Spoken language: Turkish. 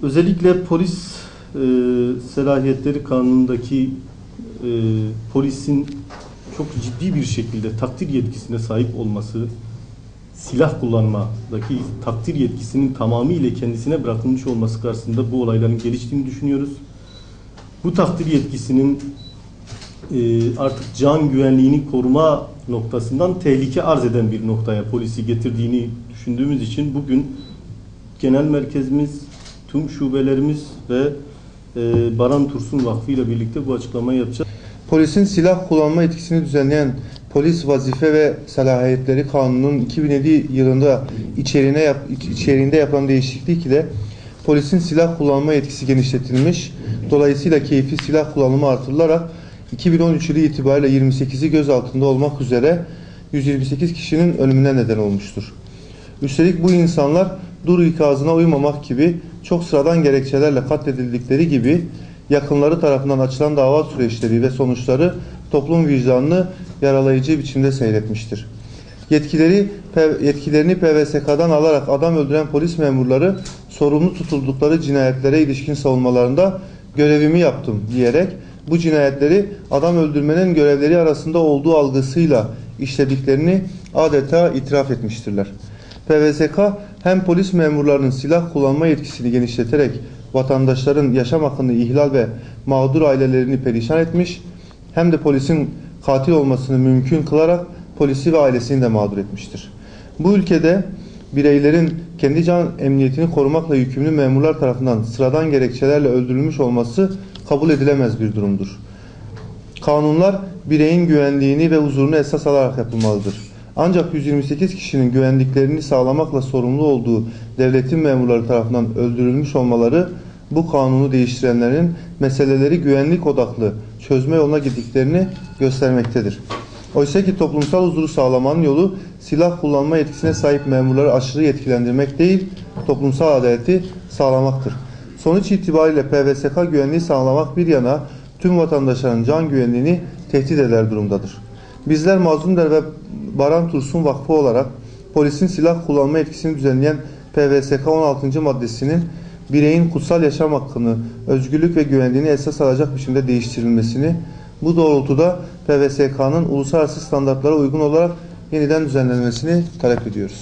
Özellikle polis selahiyetleri kanunundaki polisin çok ciddi bir şekilde takdir yetkisine sahip olması, silah kullanmadaki takdir yetkisinin tamamıyla kendisine bırakılmış olması karşısında bu olayların geliştiğini düşünüyoruz. Bu takdir yetkisinin artık can güvenliğini koruma noktasından tehlike arz eden bir noktaya polisi getirdiğini düşündüğümüz için bugün genel merkezimiz, tüm şubelerimiz ve Baran Tursun Vakfı ile birlikte bu açıklamayı yapacağız. Polisin silah kullanma etkisini düzenleyen Polis Vazife ve Salahiyetleri Kanunu'nun 2007 yılında içeriğinde yapılan değişiklik ile polisin silah kullanma etkisi genişletilmiş. Dolayısıyla keyfi silah kullanımı artırılarak 2013 yılı itibariyle 28'i gözaltında olmak üzere 128 kişinin ölümüne neden olmuştur. Üstelik bu insanlar dur ikazına uymamak gibi çok sıradan gerekçelerle katledildikleri gibi yakınları tarafından açılan dava süreçleri ve sonuçları toplum vicdanını yaralayıcı biçimde seyretmiştir. Yetkilerini PVSK'dan alarak adam öldüren polis memurları sorumlu tutuldukları cinayetlere ilişkin savunmalarında görevimi yaptım diyerek bu cinayetleri adam öldürmenin görevleri arasında olduğu algısıyla işlediklerini adeta itiraf etmiştirler. PVSK hem polis memurlarının silah kullanma yetkisini genişleterek vatandaşların yaşam hakkını ihlal ve mağdur ailelerini perişan etmiş, hem de polisin katil olmasını mümkün kılarak polisi ve ailesini de mağdur etmiştir. Bu ülkede bireylerin kendi can emniyetini korumakla yükümlü memurlar tarafından sıradan gerekçelerle öldürülmüş olması kabul edilemez bir durumdur. Kanunlar bireyin güvenliğini ve huzurunu esas alarak yapılmalıdır. Ancak 128 kişinin güvenliklerini sağlamakla sorumlu olduğu devletin memurları tarafından öldürülmüş olmaları bu kanunu değiştirenlerin meseleleri güvenlik odaklı çözme yoluna gittiklerini göstermektedir. Oysa ki toplumsal huzuru sağlamanın yolu silah kullanma yetkisine sahip memurları aşırı yetkilendirmek değil, toplumsal adaleti sağlamaktır. Sonuç itibariyle PVSK güvenliği sağlamak bir yana tüm vatandaşların can güvenliğini tehdit eder durumdadır. Bizler Mazlum Der ve Baran Tursun Vakfı olarak polisin silah kullanma etkisini düzenleyen PVSK 16. maddesinin bireyin kutsal yaşam hakkını, özgürlük ve güvenliğini esas alacak biçimde değiştirilmesini, bu doğrultuda PVSK'nın uluslararası standartlara uygun olarak yeniden düzenlenmesini talep ediyoruz.